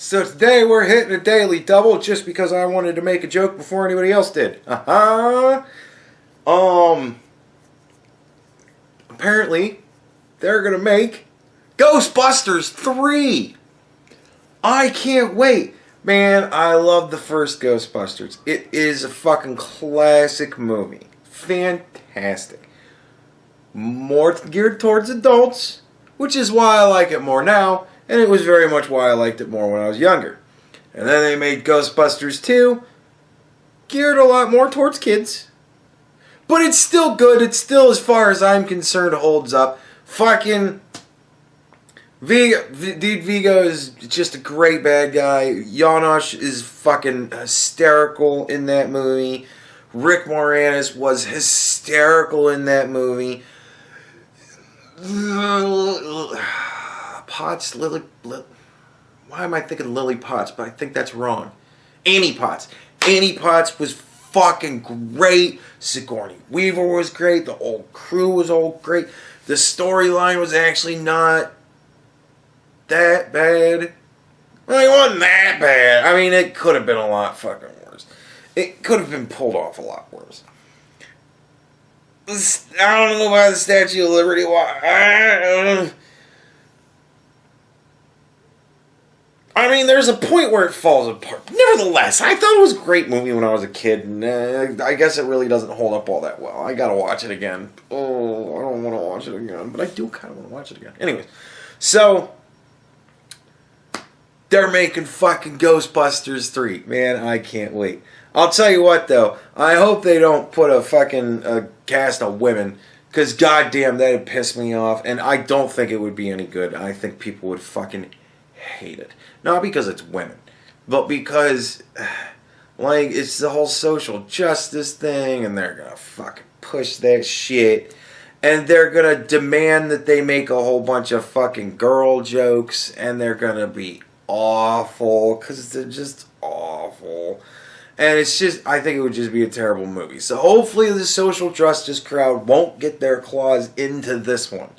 So today we're hitting a daily double just because I wanted to make a joke before anybody else did. Apparently, they're gonna make Ghostbusters 3. I can't wait. Man, I love the first Ghostbusters. It is a fucking classic movie. Fantastic. More geared towards adults, which is why I like it more now, and it was very much why I liked it more when I was younger. And then they made Ghostbusters 2, geared a lot more towards kids. But it's still good. It still, as far as I'm concerned, holds up. Fucking Vigo is just a great bad guy. Janosz is fucking hysterical in that movie. Rick Moranis was hysterical in that movie. Potts, why am I thinking Lily Potts? But I think that's wrong. Annie Potts. Annie Potts was fucking great. Sigourney Weaver was great. The old crew was all great. The storyline was actually not that bad. Well, it wasn't that bad. I mean, it could have been a lot fucking worse. It could have been pulled off a lot worse. I don't know about the Statue of Liberty. I mean, there's a point where it falls apart. Nevertheless, I thought it was a great movie when I was a kid, and I guess it really doesn't hold up all that well. I gotta watch it again. Oh, I don't want to watch it again, but I do kind of want to watch it again. Anyways, so they're making fucking Ghostbusters 3. Man, I can't wait. I'll tell you what, though. I hope they don't put a fucking cast of women, because goddamn, that'd piss me off, and I don't think it would be any good. I think people would fucking hate it. Not because it's women, but because, like, it's the whole social justice thing, and they're gonna fucking push that shit, and they're gonna demand that they make a whole bunch of fucking girl jokes, and they're gonna be awful, because they're just awful. And it's just, I think it would just be a terrible movie. So hopefully the social justice crowd won't get their claws into this one.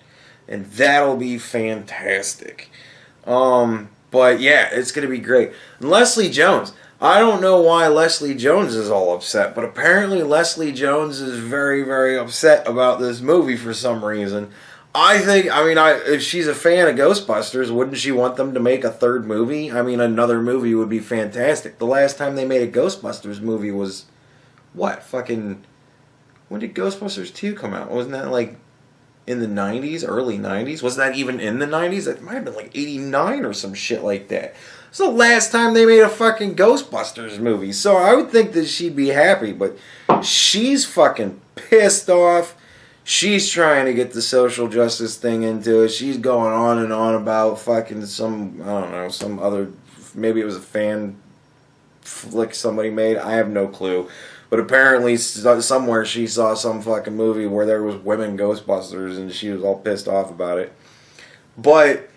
And that'll be fantastic. But yeah, it's going to be great. And Leslie Jones. I don't know why Leslie Jones is all upset, but apparently Leslie Jones is very, very upset about this movie for some reason. If she's a fan of Ghostbusters, wouldn't she want them to make a third movie? I mean, another movie would be fantastic. The last time they made a Ghostbusters movie was, what, fucking, when did Ghostbusters 2 come out? Wasn't that, like, in the 90s, early 90s? Was that even in the 90s? It might have been, like, 89 or some shit like that. It's the last time they made a fucking Ghostbusters movie. So I would think that she'd be happy, but she's fucking pissed off. She's trying to get the social justice thing into it. She's going on and on about fucking some other, maybe it was a fan flick somebody made. I have no clue. But apparently somewhere she saw some fucking movie where there was women Ghostbusters and she was all pissed off about it. But,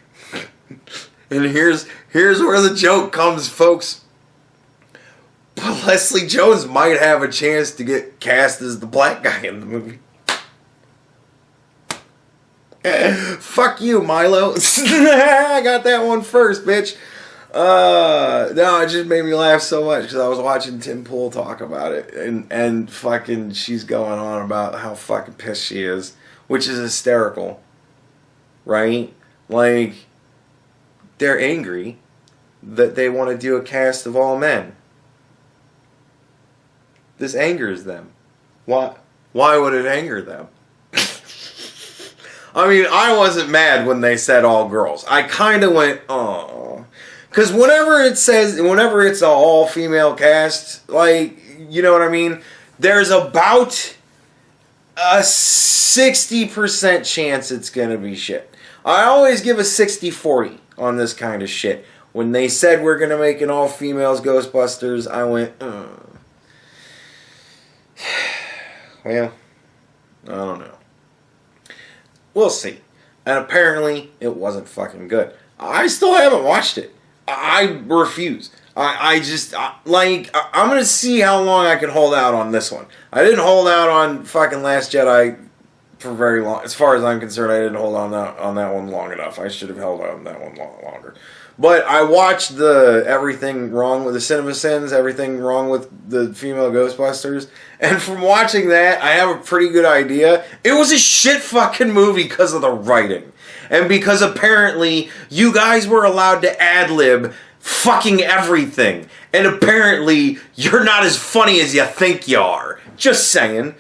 and here's where the joke comes, folks. But Leslie Jones might have a chance to get cast as the black guy in the movie. Fuck you, Milo. I got that one first, bitch. No, it just made me laugh so much because I was watching Tim Pool talk about it, and fucking she's going on about how fucking pissed she is, which is hysterical, right? Like, they're angry that they want to do a cast of all men. This angers them. Why would it anger them? I mean, I wasn't mad when they said all girls. I kind of went, oh. Because whenever it's an all-female cast, like, you know what I mean? There's about a 60% chance it's going to be shit. I always give a 60-40 on this kind of shit. When they said we're going to make an all-females Ghostbusters, I went, well, I don't know. We'll see. And apparently, it wasn't fucking good. I still haven't watched it. I refuse. I'm going to see how long I can hold out on this one. I didn't hold out on fucking Last Jedi for very long. As far as I'm concerned, I didn't hold on that one long enough. I should have held on that one longer. But I watched the Everything Wrong with the Cinema Sins, Everything Wrong with the Female Ghostbusters, and from watching that, I have a pretty good idea. It was a shit fucking movie because of the writing. And because apparently you guys were allowed to ad-lib fucking everything. And apparently you're not as funny as you think you are. Just saying.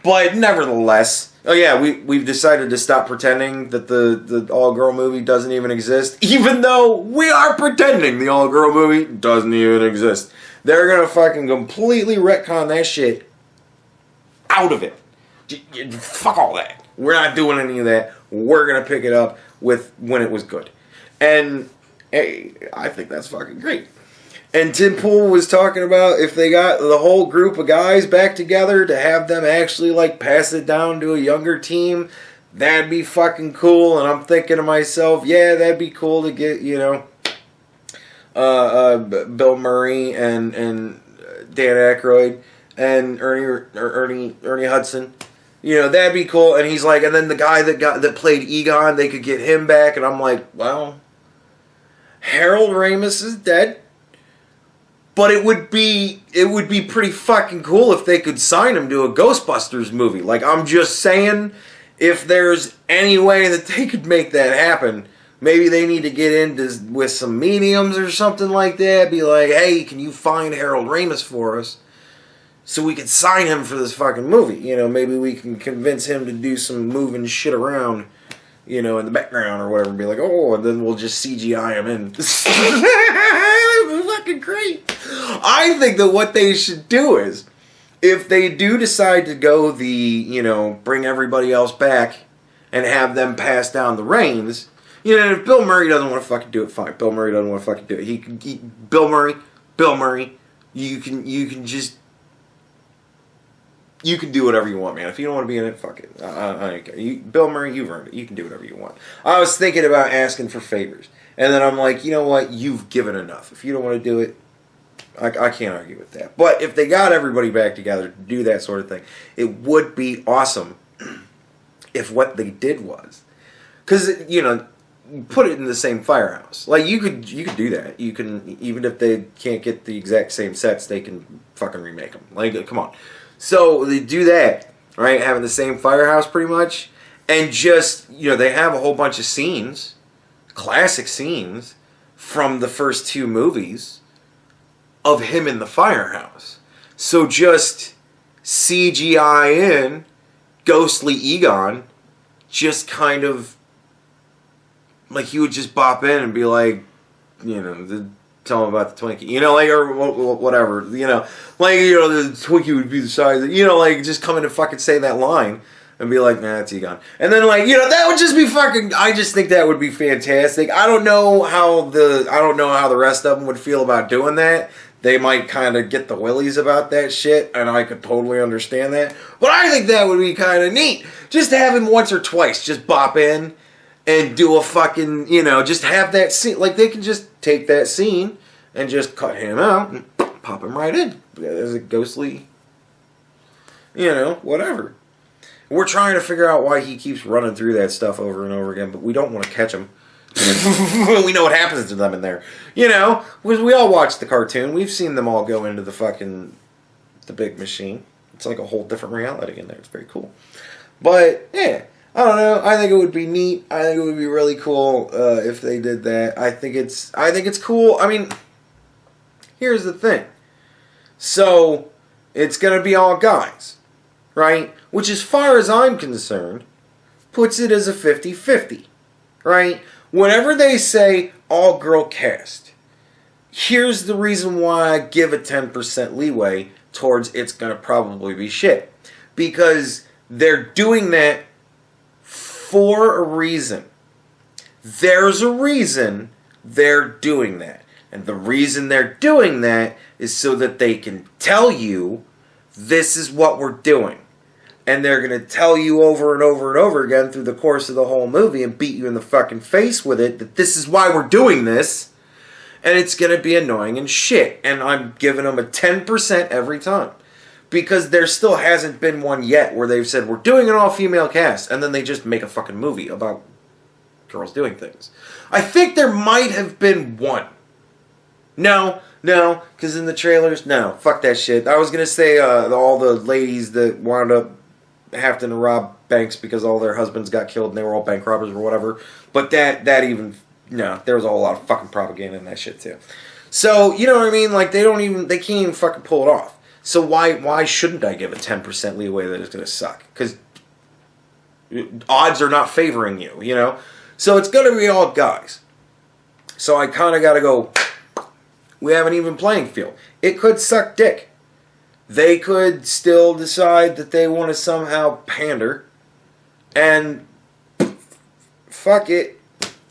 But nevertheless... Oh yeah, we've decided to stop pretending that the all-girl movie doesn't even exist, even though we are pretending the all-girl movie doesn't even exist. They're gonna fucking completely retcon that shit out of it. Fuck all that. We're not doing any of that. We're gonna pick it up with when it was good. And hey, I think that's fucking great. And Tim Pool was talking about if they got the whole group of guys back together to have them actually like pass it down to a younger team, that'd be fucking cool. And I'm thinking to myself, yeah, that'd be cool to get, you know, Bill Murray and Dan Aykroyd and Ernie Hudson. You know, that'd be cool. And he's like, and then the guy that played Egon, they could get him back. And I'm like, well, Harold Ramis is dead. But it would be pretty fucking cool if they could sign him to a Ghostbusters movie. Like, I'm just saying, if there's any way that they could make that happen, maybe they need to get into with some mediums or something like that. Be like, hey, can you find Harold Ramis for us so we could sign him for this fucking movie? You know, maybe we can convince him to do some moving shit around, you know, in the background or whatever. Be like, oh, and then we'll just CGI him in. Fucking great. I think that what they should do is, if they do decide to go the, you know, bring everybody else back and have them pass down the reins, you know, if Bill Murray doesn't want to fucking do it, fine. Bill Murray doesn't want to fucking do it. Bill Murray, you can do whatever you want, man. If you don't want to be in it, fuck it. I don't care. Bill Murray, you've earned it. You can do whatever you want. I was thinking about asking for favors. And then I'm like, you know what? You've given enough. If you don't want to do it, I can't argue with that. But if they got everybody back together to do that sort of thing, it would be awesome if what they did was... Because, you know, put it in the same firehouse. Like, you could do that. You can, even if they can't get the exact same sets, they can fucking remake them. Like, come on. So they do that, right? Having the same firehouse pretty much. And just, you know, they have a whole bunch of scenes, classic scenes, from the first two movies of him in the firehouse. So just CGI in ghostly Egon, just kind of, like he would just bop in and be like, you know, tell him about the Twinkie, you know, like, or whatever, you know, like, you know, the Twinkie would be the size of, you know, like, just come in and fucking say that line and be like, nah, it's Egon. And then, like, you know, that would just be fucking, I just think that would be fantastic. I don't know how the rest of them would feel about doing that. They might kind of get the willies about that shit, and I could totally understand that. But I think that would be kind of neat. Just to have him once or twice just bop in and do a fucking, you know, just have that scene. Like, they can just take that scene and just cut him out and pop him right in as a ghostly, you know, whatever. We're trying to figure out why he keeps running through that stuff over and over again, but we don't want to catch him. We know what happens to them in there. You know, because we all watched the cartoon. We've seen them all go into the big machine. It's like a whole different reality in there. It's very cool. But, yeah, I don't know. I think it would be neat. I think it would be really cool if they did that. I think it's cool. I mean, here's the thing. So, it's going to be all guys, right? Which, as far as I'm concerned, puts it as a 50-50, right? Whenever they say all-girl cast, here's the reason why I give a 10% leeway towards it's going to probably be shit. Because they're doing that for a reason. There's a reason they're doing that. And the reason they're doing that is so that they can tell you, this is what we're doing. And they're going to tell you over and over and over again through the course of the whole movie and beat you in the fucking face with it that this is why we're doing this. And it's going to be annoying and shit. And I'm giving them a 10% every time. Because there still hasn't been one yet where they've said, we're doing an all-female cast. And then they just make a fucking movie about girls doing things. I think there might have been one. No, because in the trailers, no, fuck that shit. I was gonna say all the ladies that wound up having to rob banks because all their husbands got killed and they were all bank robbers or whatever. But that even, no, there was a whole lot of fucking propaganda in that shit too. So, you know what I mean? Like, they can't even fucking pull it off. So why shouldn't I give a 10% leeway that it's gonna suck? Because odds are not favoring you, you know? So it's gonna be all guys. So I kind of gotta go, we have an even playing field. It could suck dick. They could still decide that they want to somehow pander. And fuck it.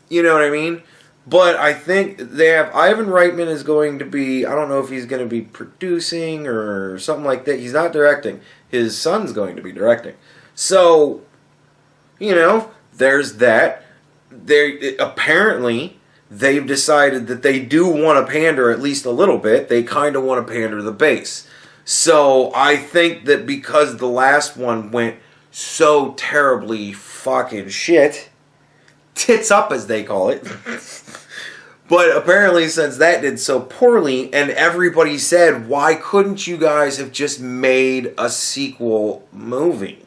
You know what I mean? But I think they have, Ivan Reitman is going to be, I don't know if he's going to be producing or something like that. He's not directing. His son's going to be directing. So, you know, there's that. Apparently, they've decided that they do want to pander at least a little bit. They kind of want to pander the base. So I think that because the last one went so terribly fucking shit, tits up as they call it, but apparently since that did so poorly and everybody said, why couldn't you guys have just made a sequel movie?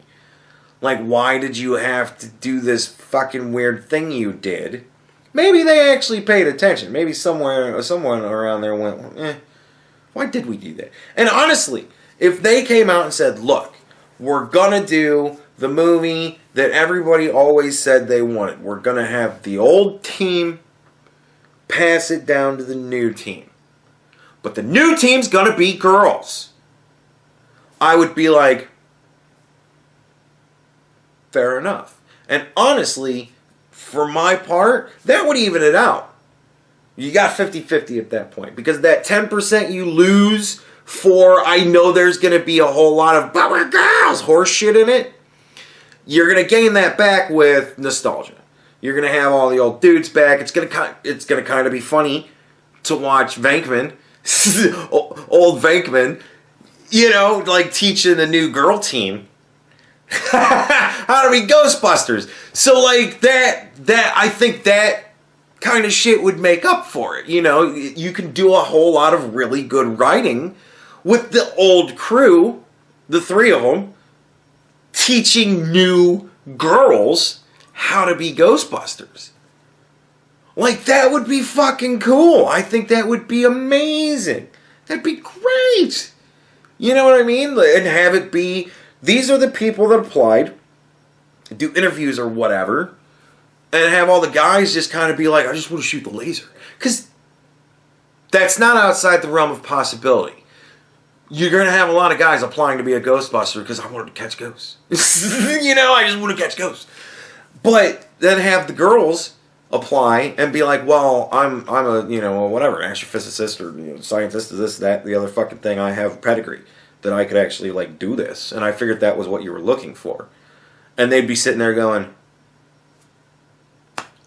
Like, why did you have to do this fucking weird thing you did? Maybe they actually paid attention. Maybe someone around there went, why did we do that? And honestly, if they came out and said, look, we're gonna do the movie that everybody always said they wanted. We're gonna have the old team pass it down to the new team. But the new team's gonna be girls. I would be like, fair enough. And honestly, for my part, that would even it out. You got 50-50 at that point. Because that 10% you lose for, I know there's going to be a whole lot of, but we're girls, horse shit in it. You're going to gain that back with nostalgia. You're going to have all the old dudes back. It's going to kind of be funny to watch Venkman, old Venkman, you know, like teaching a new girl team how to be Ghostbusters. So like that I think that kind of shit would make up for it. You know, you can do a whole lot of really good writing with the old crew, the three of them, teaching new girls how to be Ghostbusters. Like, that would be fucking cool. I think that would be amazing. That'd be great. You know what I mean? And have it be, these are the people that applied, do interviews or whatever, and have all the guys just kind of be like, I just want to shoot the laser. Because that's not outside the realm of possibility. You're going to have a lot of guys applying to be a Ghostbuster because I wanted to catch ghosts. You know, I just want to catch ghosts. But then have the girls apply and be like, well, I'm a, you know, whatever, astrophysicist or, you know, scientist, this, that, the other fucking thing. I have a pedigree that I could actually, like, do this. And I figured that was what you were looking for. And they'd be sitting there going,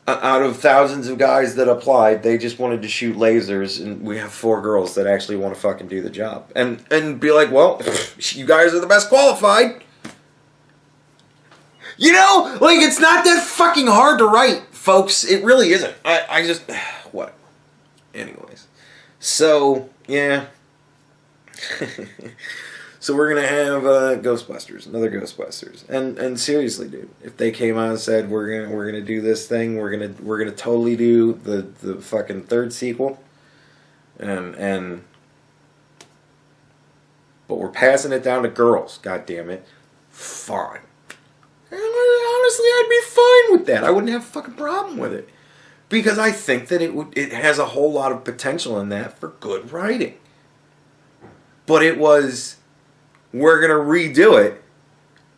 out of thousands of guys that applied, they just wanted to shoot lasers, and we have 4 girls that actually want to fucking do the job. And be like, well, you guys are the best qualified. You know, like, it's not that fucking hard to write, folks. It really isn't. I just, what? Anyways. So, yeah. So we're gonna have Ghostbusters, another Ghostbusters, and seriously, dude, if they came out and said we're gonna do this thing, we're gonna totally do the fucking 3rd sequel, and but we're passing it down to girls, god damn it, fine. And honestly, I'd be fine with that. I wouldn't have a fucking problem with it, because I think that it has a whole lot of potential in that for good writing. But it was, we're going to redo it,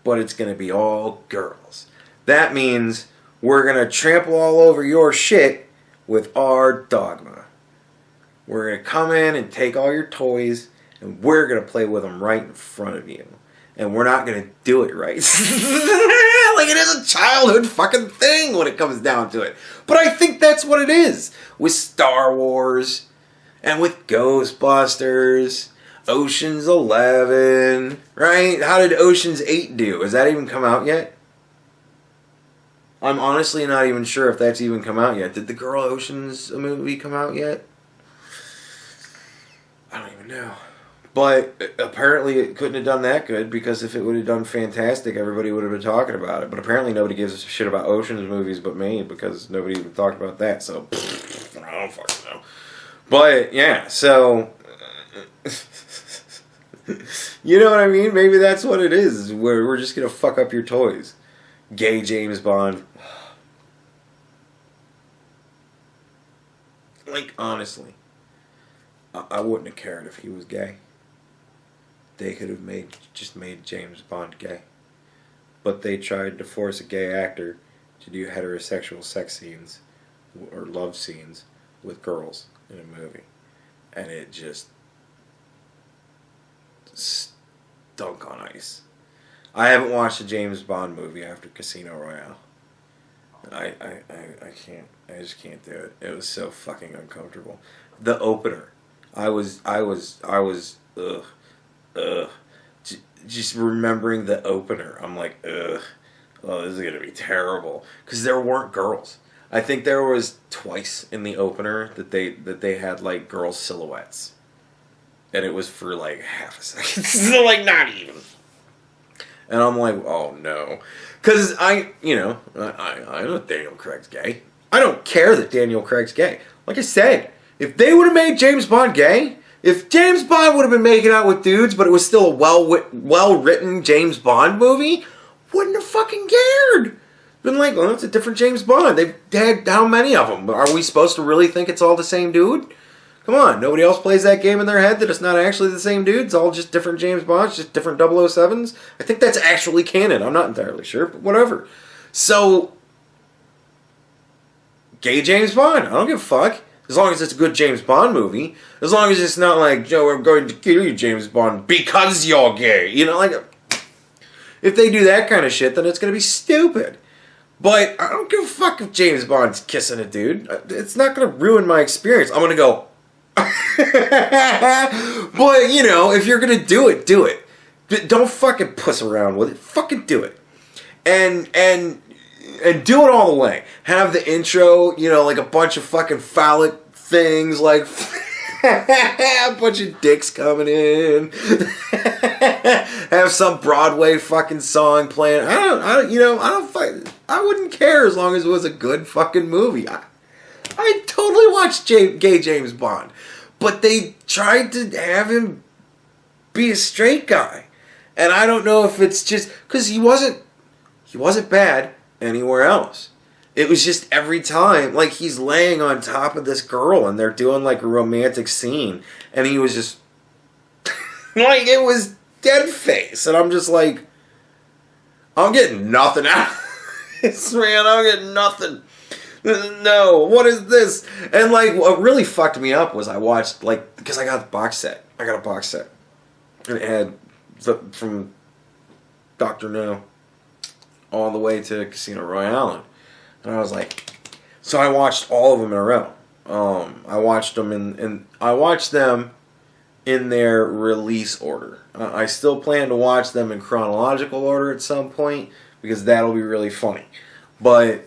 but it's going to be all girls. That means we're going to trample all over your shit with our dogma. We're going to come in and take all your toys, and we're going to play with them right in front of you. And we're not going to do it right. Like, it is a childhood fucking thing when it comes down to it. But I think that's what it is. With Star Wars, and with Ghostbusters, Ocean's 11, right? How did Ocean's 8 do? Has that even come out yet? I'm honestly not even sure if that's even come out yet. Did the Girl Oceans movie come out yet? I don't even know. But apparently it couldn't have done that good, because if it would have done fantastic, everybody would have been talking about it. But apparently nobody gives a shit about Oceans movies but me, because nobody even talked about that. So, I don't fucking know. But, yeah, so... you know what I mean? Maybe that's what it is. Where we're just going to fuck up your toys. Gay James Bond. Like, honestly, I wouldn't have cared if he was gay. They could have made James Bond gay. But they tried to force a gay actor to do heterosexual sex scenes or love scenes with girls in a movie. And it just stunk on ice. I haven't watched a James Bond movie after Casino Royale. I can't. I just can't do it. It was so fucking uncomfortable. The opener. I was just remembering the opener. I'm like, ugh. Oh, this is gonna be terrible. Because there weren't girls. I think there was twice in the opener that they had like girl silhouettes. And it was for like half a second. So like not even. And I'm like, oh no. Because I know Daniel Craig's gay. I don't care that Daniel Craig's gay. Like I said, if they would have made James Bond gay, if James Bond would have been making out with dudes, but it was still a well-written James Bond movie, wouldn't have fucking cared. Been like, well, it's a different James Bond. They've had how many of them? Are we supposed to really think it's all the same dude? Come on, nobody else plays that game in their head that it's not actually the same dude. It's all just different James Bonds, just different 007s. I think that's actually canon. I'm not entirely sure, but whatever. So, gay James Bond. I don't give a fuck. As long as it's a good James Bond movie. As long as it's not like, Joe, I'm going to kill you, James Bond, because you're gay. You know, like, if they do that kind of shit, then it's going to be stupid. But I don't give a fuck if James Bond's kissing a dude. It's not going to ruin my experience. I'm going to go... But, you know, if you're gonna do it, do it. Don't fucking puss around with it. Fucking do it. And do it all the way. Have the intro, you know, like a bunch of fucking phallic things, like a bunch of dicks coming in. Have some Broadway fucking song playing. I wouldn't care as long as it was a good fucking movie. I totally watched gay James Bond. But they tried to have him be a straight guy. And I don't know if it's just... because he wasn't bad anywhere else. It was just every time, like, he's laying on top of this girl and they're doing, like, a romantic scene. And he was just... like, it was dead face. And I'm just like... I'm getting nothing out of this, man. I'm getting nothing. No, what is this? And like, what really fucked me up was I watched, like, because I got the box set. I got a box set. And it had from Dr. No all the way to Casino Royale. And I was like, so I watched all of them in a row. I watched them in their release order. I still plan to watch them in chronological order at some point, because that'll be really funny. But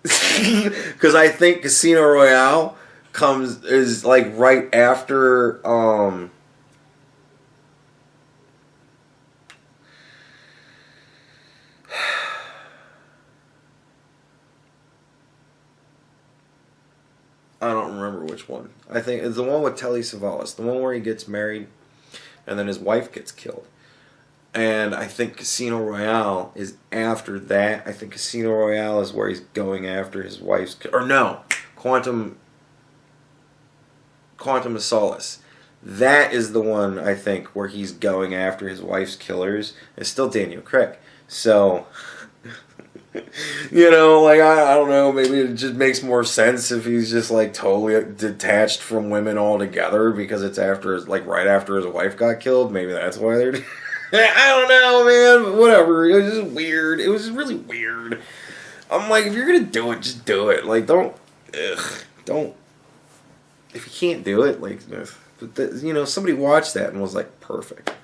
because I think Casino Royale is like right after I don't remember which one. I think it's the one with Telly Savalas, the one where he gets married and then his wife gets killed. And I think Casino Royale is after that. I think Casino Royale is where he's going after his wife's... or no, Quantum of Solace. That is the one, I think, where he's going after his wife's killers. It's still Daniel Craig. So, you know, like, I don't know, maybe it just makes more sense if he's just, like, totally detached from women altogether because it's after, like, right after his wife got killed. Maybe that's why they're... I don't know, man, but whatever. It was just weird. It was just really weird. I'm like, if you're gonna do it, just do it. Like, don't. If you can't do it, like, you know, somebody watched that and was like, perfect.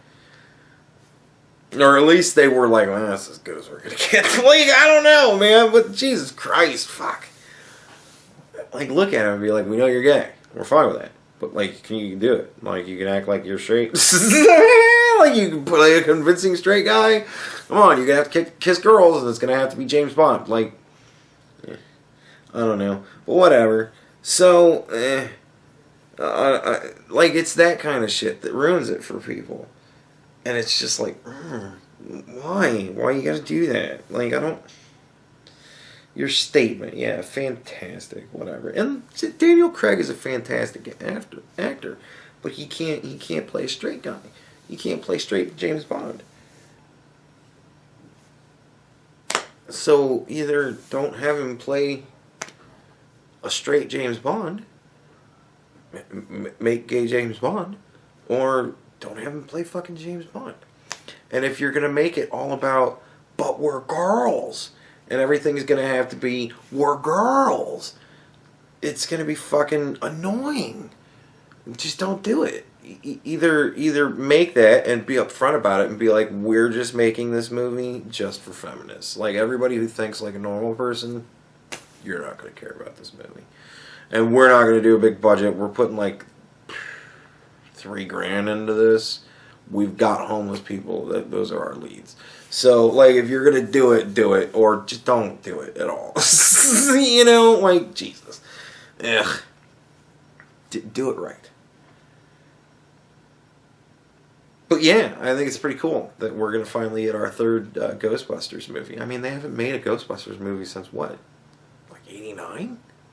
Or at least they were like, well, that's as good as we're gonna get. Like, I don't know, man, but Jesus Christ, fuck. Like, look at him and be like, we know you're gay. We're fine with that. But, like, you can do it. Like, you can act like you're straight. Like, you can play a convincing straight guy. Come on, you're gonna have to kiss girls, and it's gonna have to be James Bond. Like, I don't know. But whatever. So, like, it's that kind of shit that ruins it for people. And it's just like, why? Why you gotta do that? Like, I don't... Your statement, yeah, fantastic, whatever. And Daniel Craig is a fantastic actor. But he can't play a straight guy. He can't play straight James Bond. So, either don't have him play a straight James Bond, make gay James Bond, or don't have him play fucking James Bond. And if you're gonna make it all about, but we're girls, and everything's gonna have to be, we're girls, it's gonna be fucking annoying. Just don't do it. Either make that and be upfront about it and be like, we're just making this movie just for feminists. Like, everybody who thinks like a normal person, you're not gonna care about this movie. And we're not gonna do a big budget. We're putting like $3,000 into this. We've got homeless people. Those are our leads. So, like, if you're gonna do it, or just don't do it at all. You know, like, Jesus. Ugh. Do it right. But yeah, I think it's pretty cool that we're gonna finally get our third Ghostbusters movie. I mean, they haven't made a Ghostbusters movie since what? Like 89?